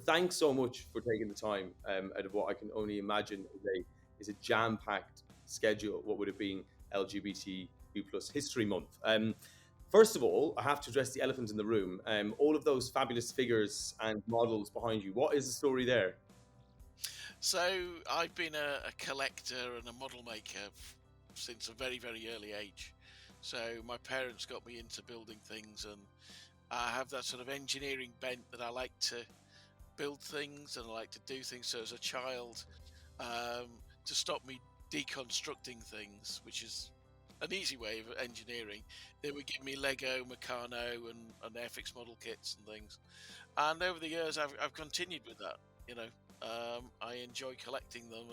thanks so much for taking the time out of what I can only imagine is a jam-packed schedule. What would have been LGBTQ plus History Month? First of all, I have to address the elephant in the room. All of those fabulous figures and models behind you. What is the story there? So I've been a collector and a model maker since a very, very early age. So my parents got me into building things, and I have that sort of engineering bent that I like to build things and I like to do things. So as a child, to stop me deconstructing things, which is an easy way of engineering, they would give me Lego, Meccano, and Airfix model kits and things. And over the years, I've continued with that. You know, I enjoy collecting them,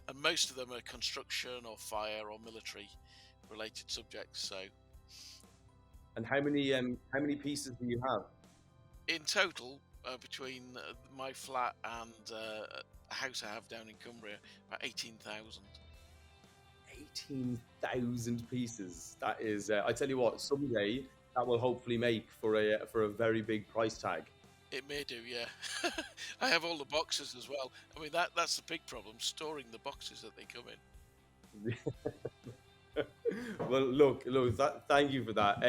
and most of them are construction or fire or military related subjects. So And how many pieces do you have? in total, between my flat and a house I have down in Cumbria, about 18,000. 18,000 pieces. That is, I tell you what, someday that will hopefully make for a very big price tag. It may do, yeah. I have all the boxes as well. I mean, that's the big problem, storing the boxes that they come in. Well, look, thank you for that.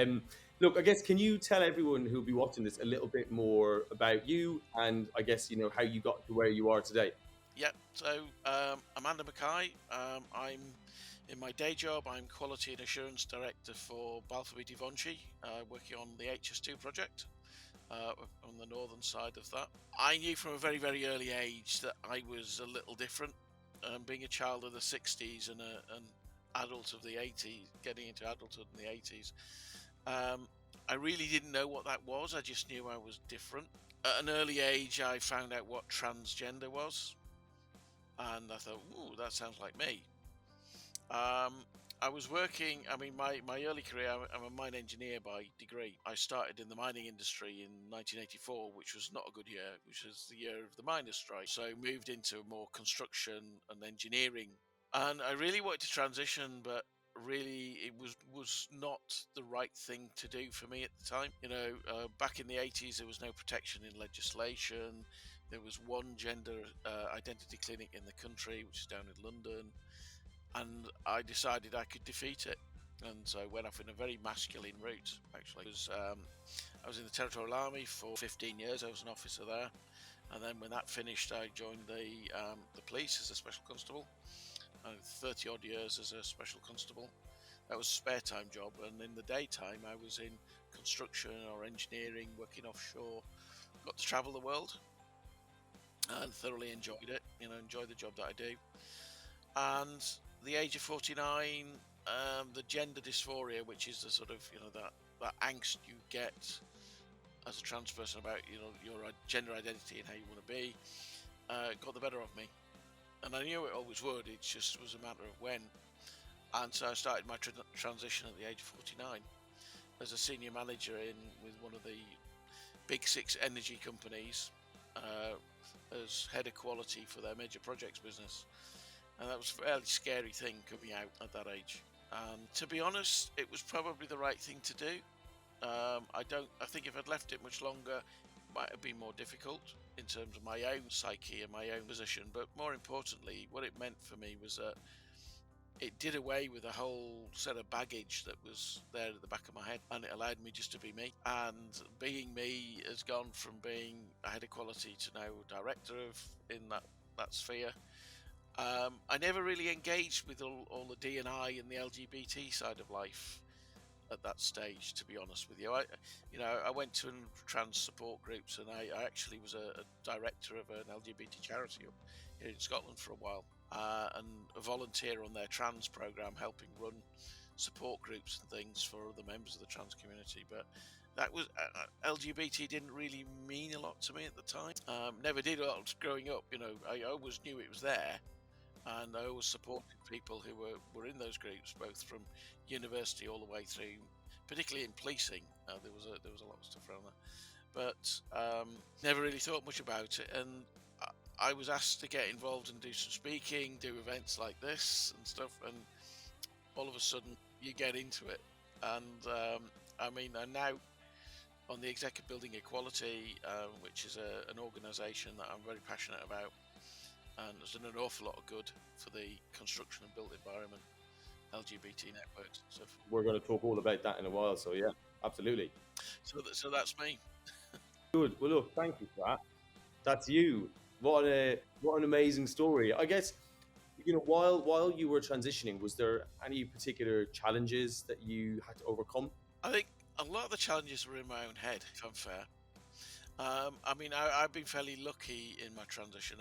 Look, I guess can you tell everyone who'll be watching this a little bit more about you and I guess how you got to where you are today? Yeah, so Amanda McKay, I'm in my day job, I'm Quality and Assurance Director for Balfour Devonshire, working on the HS2 project on the northern side of that. I knew from a very, very early age that I was a little different. Being a child of the 60s and an adult of the 80s, getting into adulthood in the 80s, I really didn't know what that was. I just knew I was different. At an early age, I found out what transgender was, and I thought, ooh, that sounds like me. I was working, I mean, my early career, I'm a mine engineer by degree. I started in the mining industry in 1984, which was not a good year, which was the year of the miners' strike. So moved into more construction and engineering. And I really wanted to transition, but really it was not the right thing to do for me at the time. Back in the 80s, there was no protection in legislation. There was one gender identity clinic in the country, which is down in London. And I decided I could defeat it. And so I went off in a very masculine route, actually. I was in the Territorial Army for 15 years. I was an officer there. And then when that finished, I joined the police as a special constable. 30 odd years as a special constable. That was a spare time job. And in the daytime, I was in construction or engineering, working offshore. Got to travel the world and thoroughly enjoyed it. Enjoyed the job that I do. And the age of 49, the gender dysphoria, which is the sort of that angst you get as a trans person about your gender identity and how you want to be, got the better of me. And I knew it always would. It just was a matter of when. And so I started my transition at the age of 49 as a senior manager with one of the big six energy companies, as head of quality for their major projects business. And that was a fairly scary thing coming out at that age. And to be honest, it was probably the right thing to do. I think if I'd left it much longer, it might have been more difficult in terms of my own psyche and my own position. But more importantly, what it meant for me was that it did away with a whole set of baggage that was there at the back of my head, and it allowed me just to be me. And being me has gone from being a head of quality to now director in that sphere. I never really engaged with all the D&I and the LGBT side of life at that stage, to be honest with you. I went to trans support groups, and I actually was a director of an LGBT charity up here in Scotland for a while, and a volunteer on their trans program, helping run support groups and things for other members of the trans community. But that was LGBT didn't really mean a lot to me at the time. Never did a lot growing up. I always knew it was there. And I always supported people who were in those groups, both from university all the way through, particularly in policing. There was a lot of stuff around that, but never really thought much about it. And I was asked to get involved and do some speaking, do events like this and stuff. And all of a sudden, you get into it. And I'm now on the Executive Building Equality, which is an organisation that I'm very passionate about, and has done an awful lot of good for the construction and built environment, LGBT networks. We're going to talk all about that in a while. So yeah, absolutely. So that's me. Good. Well, look, thank you for that. That's you. What an amazing story. I guess, while you were transitioning, was there any particular challenges that you had to overcome? I think a lot of the challenges were in my own head, if I'm fair. I mean, I've been fairly lucky in my transition.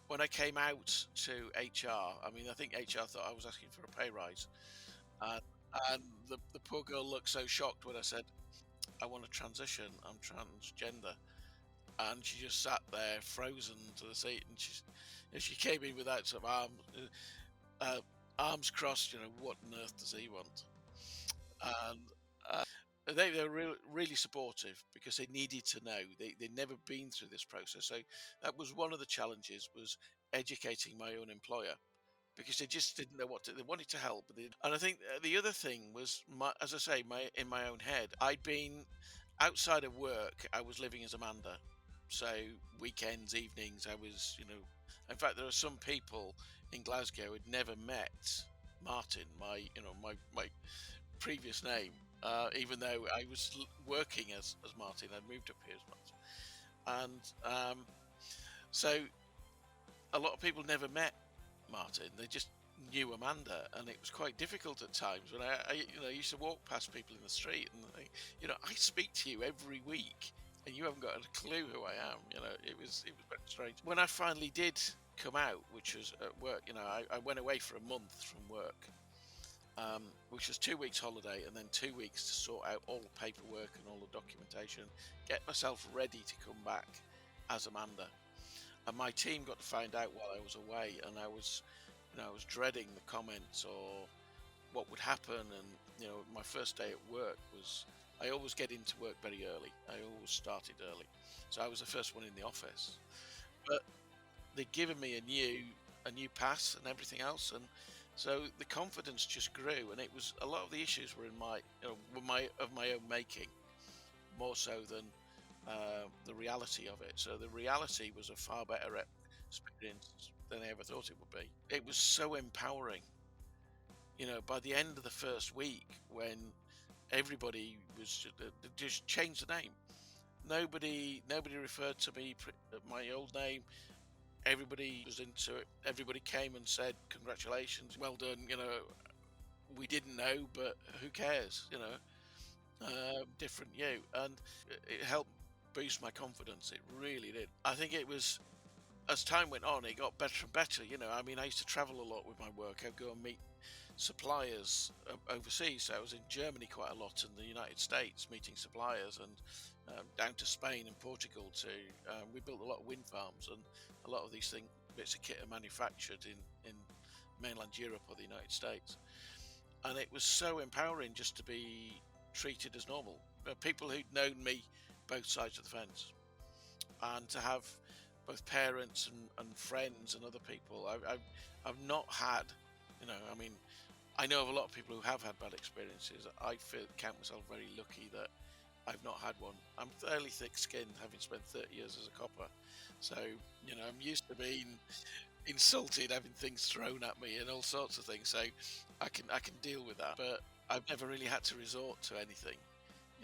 When I came out to HR, I mean, I think HR thought I was asking for a pay rise. And, and the poor girl looked so shocked when I said, I want to transition, I'm transgender. And she just sat there frozen to the seat. And she came in without sort of arms crossed, what on earth does he want? And they were really supportive because they needed to know. They'd never been through this process. So that was one of the challenges, was educating my own employer, because they just didn't know they wanted to help. And I think the other thing was, as I say, in my own head, I'd been outside of work, I was living as Amanda. So weekends, evenings, I was, in fact, there are some people in Glasgow who'd never met Martin, my previous name, even though I was working as Martin. I'd moved up here as Martin. And so a lot of people never met Martin. They just knew Amanda, and it was quite difficult at times when I used to walk past people in the street, and I speak to you every week, and you haven't got a clue who I am. It was very strange. When I finally did come out, which was at work, I went away for a month from work, which was 2 weeks holiday, and then 2 weeks to sort out all the paperwork and all the documentation, get myself ready to come back as Amanda. And my team got to find out while I was away, and I was dreading the comments or what would happen. And my first day at work was, I always get into work very early. I always started early, so I was the first one in the office. But they'd given me a new pass and everything else, and so the confidence just grew. And it was, a lot of the issues were in my own making, more so than the reality of it. So the reality was a far better experience than I ever thought it would be. It was so empowering. By the end of the first week, when everybody was just changed the name, nobody referred to me my old name. Everybody was into it. Everybody came and said, "Congratulations, well done." We didn't know, but who cares? Different you, and it helped boost my confidence. It really did. I think it was, as time went on, it got better and better. I mean, I used to travel a lot with my work. I'd go and meet suppliers overseas. So I was in Germany quite a lot, in the United States, meeting suppliers, and down to Spain and Portugal too. We built a lot of wind farms, and a lot of these bits of kit are manufactured in mainland Europe or the United States. And it was so empowering just to be treated as normal. People who'd known me both sides of the fence, and to have both parents and friends and other people. I've not had, I mean, I know of a lot of people who have had bad experiences. I count myself very lucky that I've not had one. I'm fairly thick-skinned, having spent 30 years as a copper. So, I'm used to being insulted, having things thrown at me and all sorts of things. So I can deal with that. But I've never really had to resort to anything.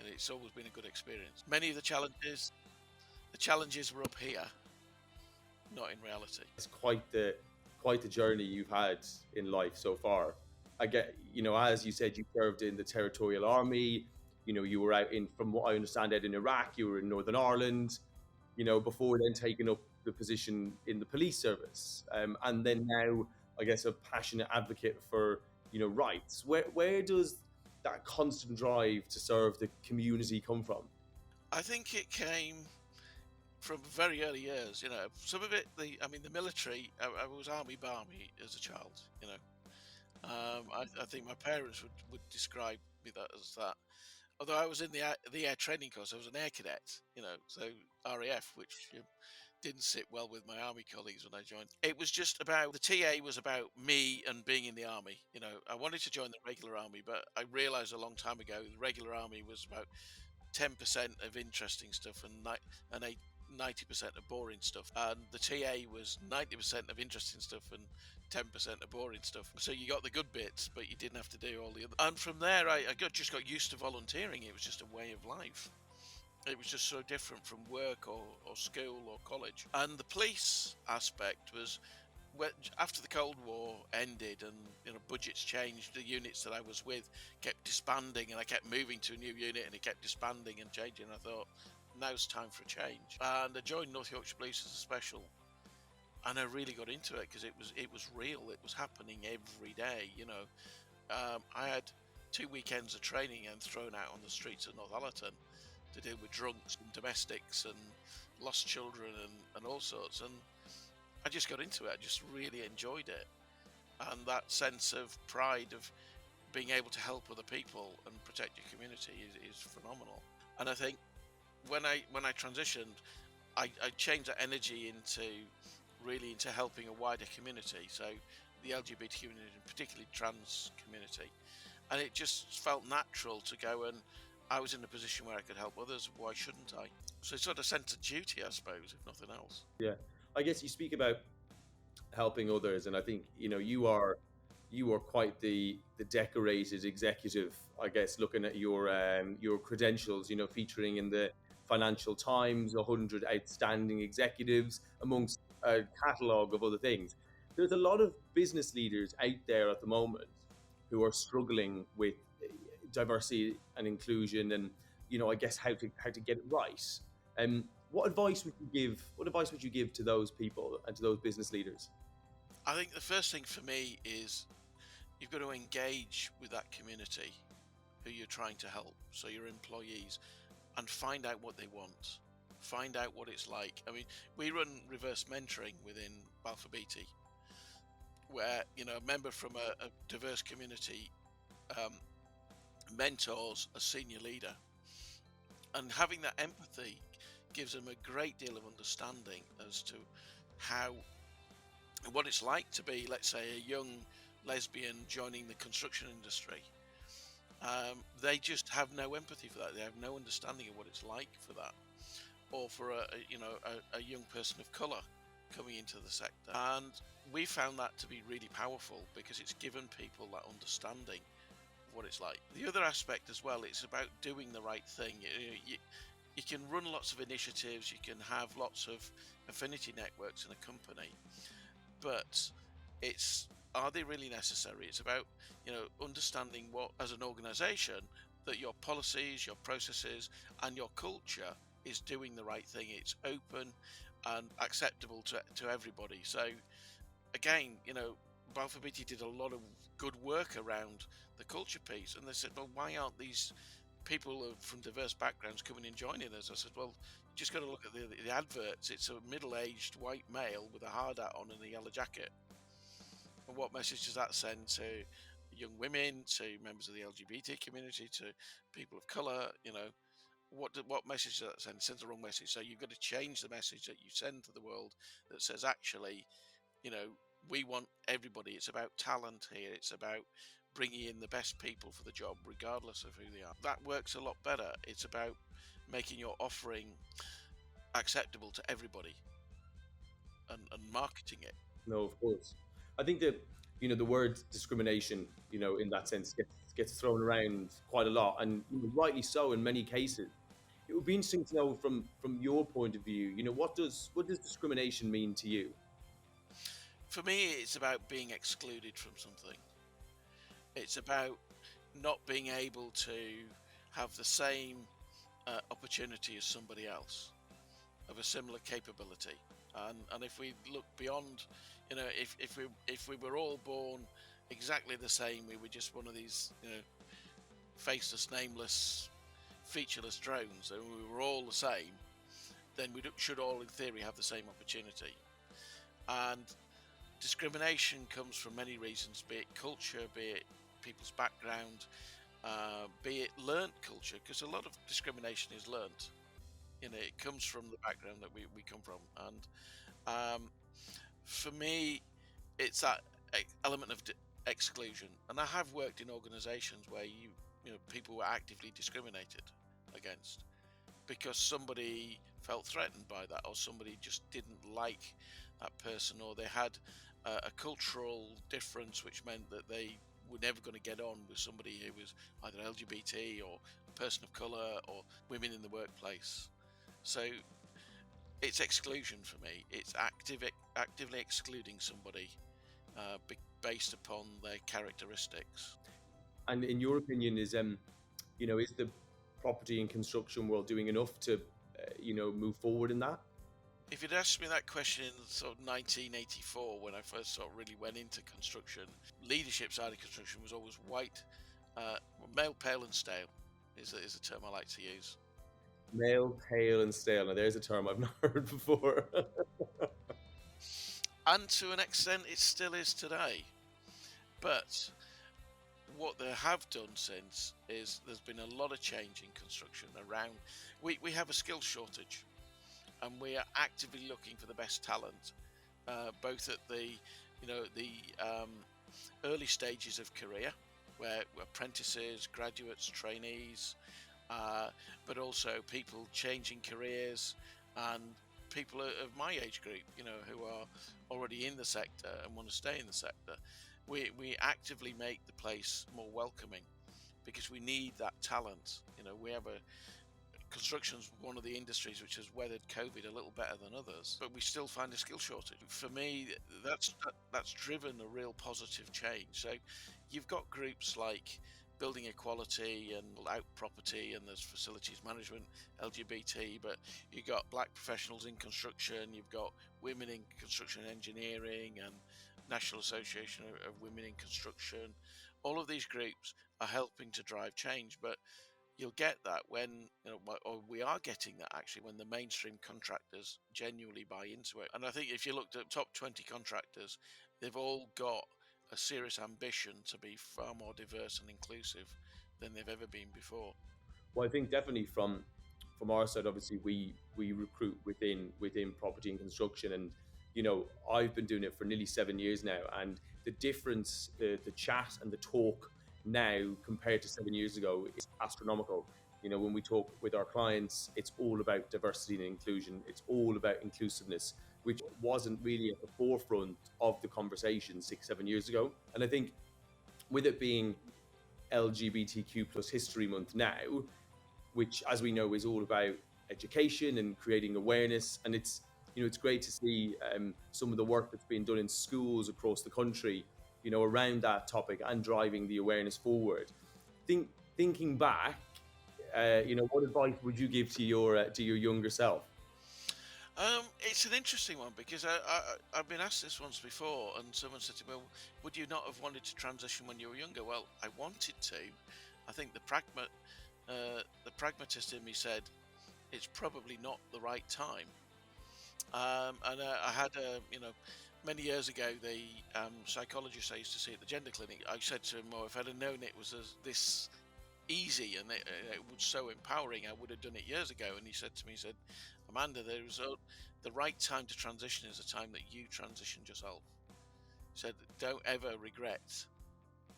It's always been a good experience. Many of the challenges were up here, not in reality. It's quite the journey you've had in life so far. I get, as you said, you served in the Territorial Army. You were out from what I understand, out in Iraq. You were in Northern Ireland. Before then taking up the position in the police service, and then now, I guess, a passionate advocate for rights. Where does that constant drive to serve the community come from? I think it came from very early years. Some of it, the military. I was army barmy as a child. I think my parents would describe me as that. Although I was in the air training course, I was an air cadet. So RAF, which didn't sit well with my army colleagues when I joined. It was just about, the TA was about me and being in the army. I wanted to join the regular army, but I realised a long time ago the regular army was about 10% of interesting stuff and 90% of boring stuff. And the TA was 90% of interesting stuff and 10% of boring stuff. So you got the good bits, but you didn't have to do all the other. And from there, just got used to volunteering. It was just a way of life. It was just so different from work or school or college. And the police aspect was, after the Cold War ended and budgets changed, the units that I was with kept disbanding, and I kept moving to a new unit, and it kept disbanding and changing. I thought, now's time for a change, and I joined North Yorkshire Police as a special, and I really got into it because it was real. It was happening every day. I had 2 weekends of training and thrown out on the streets of Northallerton to deal with drunks and domestics and lost children and all sorts, and I just got into it. I just really enjoyed it, and that sense of pride of being able to help other people and protect your community is phenomenal. And I think when I transitioned, I changed that energy into helping a wider community, so the LGBT community, particularly trans community, and it just felt natural to go, and I was in a position where I could help others. Why shouldn't I? So it's sort of sense of duty, I suppose, if nothing else. Yeah, I guess you speak about helping others, and I think you are quite the decorated executive. I guess looking at your credentials, featuring in the Financial Times, 100 outstanding executives, amongst a catalogue of other things. There's a lot of business leaders out there at the moment who are struggling with diversity and inclusion, and I guess how to get it right. What advice would you give to those people and to those business leaders? I think the first thing for me is you've got to engage with that community who you're trying to help, so your employees, and find out what they want, find out what it's like. I mean, we run reverse mentoring within Balfour Beatty, where a member from a diverse community mentors a senior leader, and having that empathy gives them a great deal of understanding as to what it's like to be, let's say, a young lesbian joining the construction industry. They just have no empathy for that. They have no understanding of what it's like for that, or for a young person of colour coming into the sector. And we found that to be really powerful because it's given people that understanding of what it's like. The other aspect as well, it's about doing the right thing. You can run lots of initiatives, you can have lots of affinity networks in a company, but are they really necessary? It's about understanding what, as an organization, that your policies, your processes, and your culture is doing the right thing. It's open and acceptable to everybody. So again, Balfour Beatty did a lot of good work around the culture piece, and they said, well, why aren't these people from diverse backgrounds coming and joining us? I said, well, you just got to look at the adverts. It's a middle-aged white male with a hard hat on and a yellow jacket. And what message does that send to young women, to members of the LGBT community, to people of colour? What message does that send? It sends the wrong message. So you've got to change the message that you send to the world that says, actually, we want everybody. It's about talent here. It's about bringing in the best people for the job, regardless of who they are. That works a lot better. It's about making your offering acceptable to everybody and marketing it. No, of course. I think that the word discrimination, in that sense, gets thrown around quite a lot, and rightly so in many cases. It would be interesting to know from your point of view, what does discrimination mean to you? For me, it's about being excluded from something. It's about not being able to have the same opportunity as somebody else of a similar capability. And if we look beyond, if we were all born exactly the same, we were just one of these, faceless, nameless, featureless drones, and we were all the same, then we should all, in theory, have the same opportunity. And discrimination comes from many reasons, be it culture, be it people's background, be it learnt culture, because a lot of discrimination is learnt. It comes from the background that we come from. And for me, it's that element of exclusion. And I have worked in organisations where people were actively discriminated. against because somebody felt threatened by that, or somebody just didn't like that person, or they had a cultural difference which meant that they were never going to get on with somebody who was either LGBT or a person of colour or women in the workplace. So it's exclusion for me. It's actively excluding somebody based upon their characteristics. And in your opinion, is is the property and construction world doing enough to move forward in that? If you'd asked me that question in sort of 1984, when I first sort of really went into construction, leadership side of construction was always white, male, pale, and stale is a term I like to use. Male, pale, and stale. Now, there's a term I've not heard before. And to an extent, it still is today. But what they have done since is there's been a lot of change in construction around. We have a skills shortage, and we are actively looking for the best talent, both at the early stages of career, where apprentices, graduates, trainees, but also people changing careers and people of my age group, who are already in the sector and want to stay in the sector. We actively make the place more welcoming because we need that talent. We have construction's one of the industries which has weathered COVID a little better than others, but we still find a skill shortage. For me, that's driven a real positive change. So you've got groups like building equality and out property, and there's facilities management, LGBT, but you've got black professionals in construction, you've got women in construction engineering, and National Association of Women in Construction. All of these groups are helping to drive change, but you'll get that when, or we are getting that actually when the mainstream contractors genuinely buy into it. And I think if you looked at top 20 contractors, they've all got a serious ambition to be far more diverse and inclusive than they've ever been before. Well, I think definitely from our side, obviously we recruit within property and construction, and I've been doing it for nearly 7 years now, and the difference, the chat and the talk now compared to 7 years ago is astronomical. When we talk with our clients, it's all about diversity and inclusion. It's all about inclusiveness, which wasn't really at the forefront of the conversation 6-7 years ago. And I think with it being LGBTQ plus History Month now, which, as we know, is all about education and creating awareness, and it's great to see some of the work that's being done in schools across the country, around that topic and driving the awareness forward. Thinking back, what advice would you give to your younger self? It's an interesting one because I've been asked this once before, and someone said to me, well, would you not have wanted to transition when you were younger? Well, I wanted to. I think the pragmatist in me said it's probably not the right time. And I had, many years ago, the psychologist I used to see at the gender clinic, I said to him, well, if I'd have known it was this easy and it was so empowering, I would have done it years ago. And he said to me, Amanda, the right time to transition is the time that you transitioned yourself. He said, don't ever regret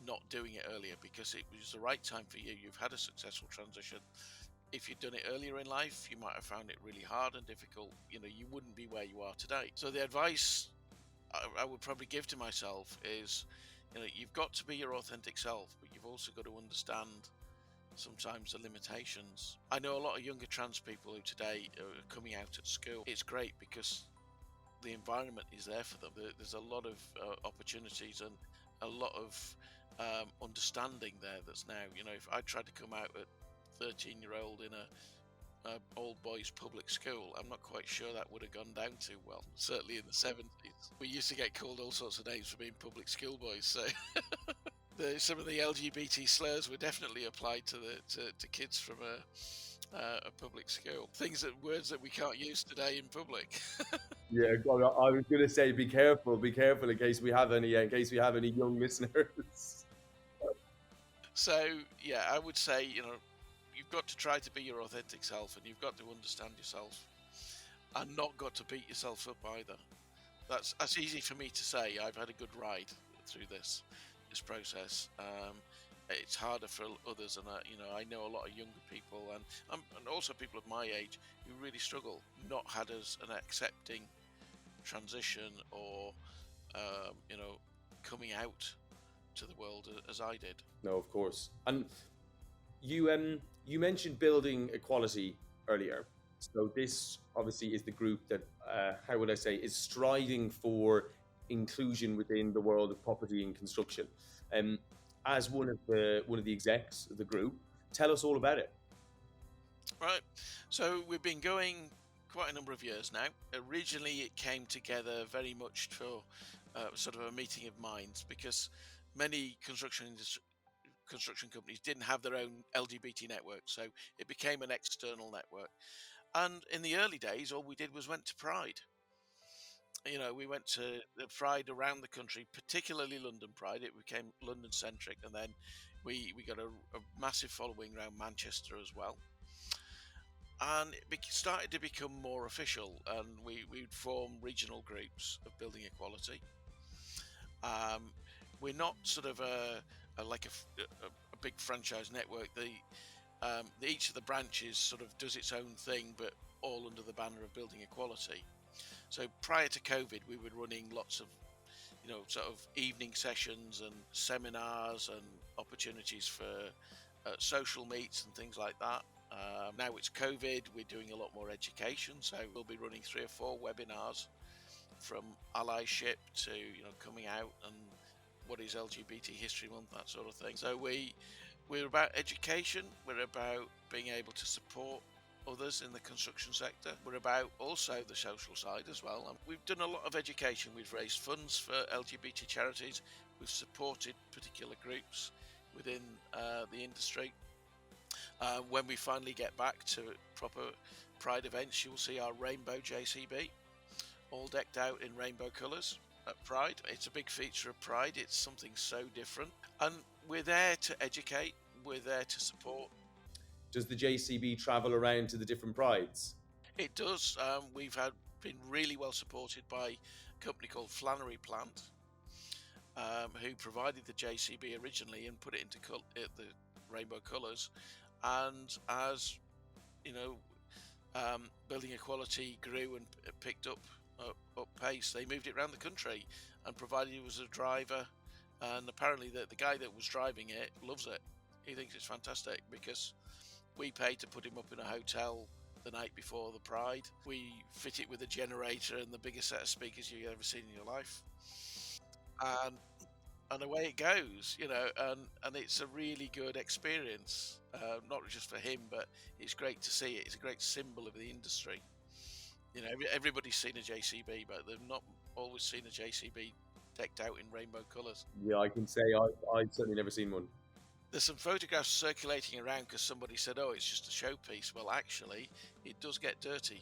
not doing it earlier, because it was the right time for you. You've had a successful transition. If you'd done it earlier in life, you might have found it really hard and difficult. You wouldn't be where you are today. So the advice I would probably give to myself is, you've got to be your authentic self, but you've also got to understand sometimes the limitations. I know a lot of younger trans people who today are coming out at school. It's great because the environment is there for them. There's a lot of opportunities and a lot of understanding there that's now, if I tried to come out at 13-year-old in a old boys public school, I'm not quite sure that would have gone down too well. Certainly in the 70s, we used to get called all sorts of names for being public school boys. So some of the LGBT slurs were definitely applied to kids from a public school. Words that we can't use today in public. Yeah, God, I was going to say, be careful in case we have any young listeners. So yeah, I would say, you've got to try to be your authentic self, and you've got to understand yourself, and not got to beat yourself up either. That's easy for me to say. I've had a good ride through this process. it's harder for others. And I know a lot of younger people and also people of my age who really struggle, not had as an accepting transition or coming out to the world as I did. No, of course. And you mentioned building equality earlier. So this obviously is the group that how would I say is striving for inclusion within the world of property and construction. Um, as one of the execs of the group, tell us all about it. Right. So we've been going quite a number of years now. Originally, it came together very much for sort of a meeting of minds because many construction companies didn't have their own LGBT network, so it became an external network. And in the early days, all we did was went to Pride. We went to the Pride around the country, particularly London Pride. It became London centric, and then we got a massive following around Manchester as well. And it started to become more official, and we'd form regional groups of building equality. We're not sort of like a big franchise network. Each of the branches sort of does its own thing, but all under the banner of building equality. So prior to COVID, we were running lots of sort of evening sessions and seminars and opportunities for social meets and things like that. Now it's COVID, we're doing a lot more education, so we'll be running 3 or 4 webinars from allyship to coming out and what is LGBT History Month, that sort of thing. So we're about education, we're about being able to support others in the construction sector. We're about also the social side as well. And we've done a lot of education. We've raised funds for LGBT charities. We've supported particular groups within the industry. When we finally get back to proper Pride events, you'll see our rainbow JCB, all decked out in rainbow colours at Pride. It's a big feature of Pride. It's something so different. And we're there to educate. We're there to support. Does the JCB travel around to the different prides? It does. We've been really well supported by a company called Flannery Plant, who provided the JCB originally and put it into the rainbow colours. And as building equality grew and picked up pace, they moved it around the country and provided it was a driver. And apparently the guy that was driving it loves it. He thinks it's fantastic because we paid to put him up in a hotel the night before the Pride. We fit it with a generator and the biggest set of speakers you've ever seen in your life. And away it goes, and it's a really good experience, not just for him, but it's great to see it. It's a great symbol of the industry. Everybody's seen a JCB, but they've not always seen a JCB decked out in rainbow colours. Yeah, I can say I've certainly never seen one. There's some photographs circulating around because somebody said, oh, it's just a showpiece. Well, actually, it does get dirty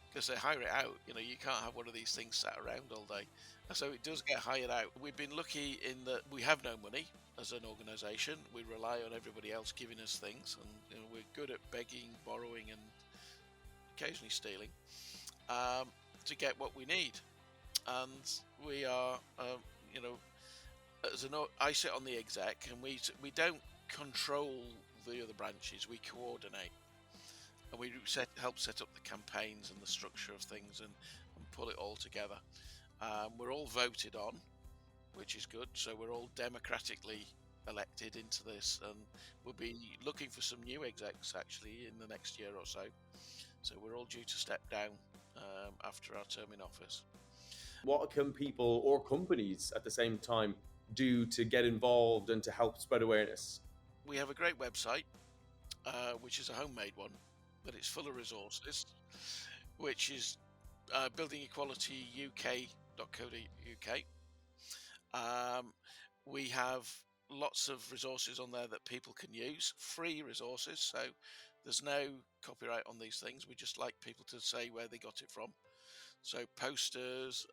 because they hire it out. You can't have one of these things sat around all day. So it does get hired out. We've been lucky in that we have no money as an organisation. We rely on everybody else giving us things, and we're good at begging, borrowing, and occasionally stealing to get what we need. And we are, I sit on the exec, and we don't control the other branches. We coordinate, and we help set up the campaigns and the structure of things, and pull it all together. We're all voted on, which is good. So we're all democratically elected into this, and we'll be looking for some new execs actually in the next year or so. So we're all due to step down after our term in office. What can people or companies at the same time do to get involved and to help spread awareness? We have a great website, which is a homemade one, but it's full of resources, which is buildingequalityuk.co.uk. We have lots of resources on there that people can use, free resources, so there's no copyright on these things. We just like people to say where they got it from. So posters,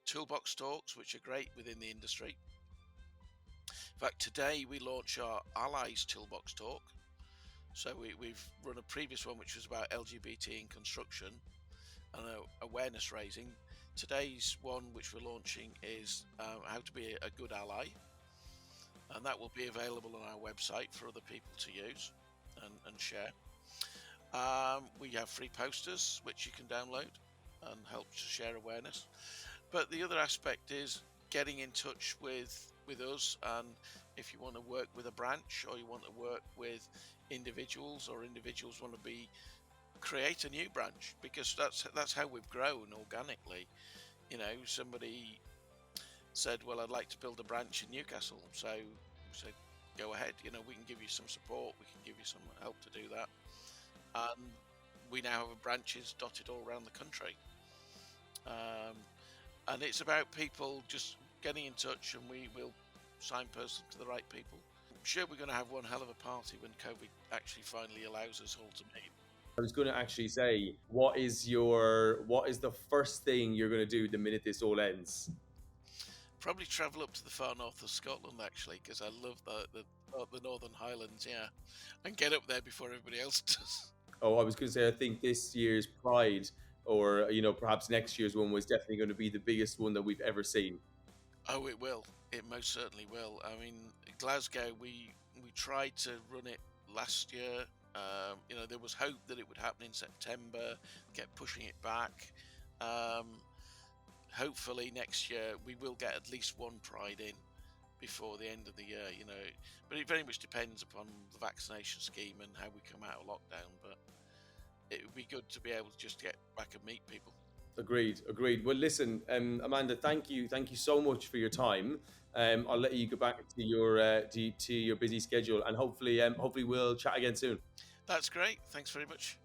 toolbox talks, which are great within the industry. In fact, today we launch our Allies Toolbox Talk. So we've run a previous one which was about LGBT in construction and awareness raising. Today's one which we're launching is how to be a good ally. and that will be available on our website for other people to use and share. We have free posters which you can download and help to share awareness. But the other aspect is getting in touch with us, and if you want to work with a branch, or you want to work with individuals, or individuals want to create a new branch, because that's how we've grown organically. Somebody said, well, I'd like to build a branch in Newcastle, so we said, go ahead, we can give you some support, we can give you some help to do that. And we now have branches dotted all around the country, and it's about people just getting in touch, and we will signpost them to the right people. I'm sure we're going to have one hell of a party when COVID actually finally allows us all to meet. I was going to actually say, what is the first thing you're going to do the minute this all ends? Probably travel up to the far north of Scotland, actually, because I love the Northern Highlands, and get up there before everybody else does. Oh, I was going to say, I think this year's Pride, or perhaps next year's one, was definitely going to be the biggest one that we've ever seen. Oh, it will. It most certainly will. I mean, Glasgow, we tried to run it last year. There was hope that it would happen in September. Kept pushing it back. Hopefully next year we will get at least one Pride in before the end of the year. But it very much depends upon the vaccination scheme and how we come out of lockdown. But it would be good to be able to just get back and meet people. Agreed. Well, listen, Amanda, thank you so much for your time. I'll let you go back to your busy schedule, and hopefully we'll chat again soon. That's great. Thanks very much.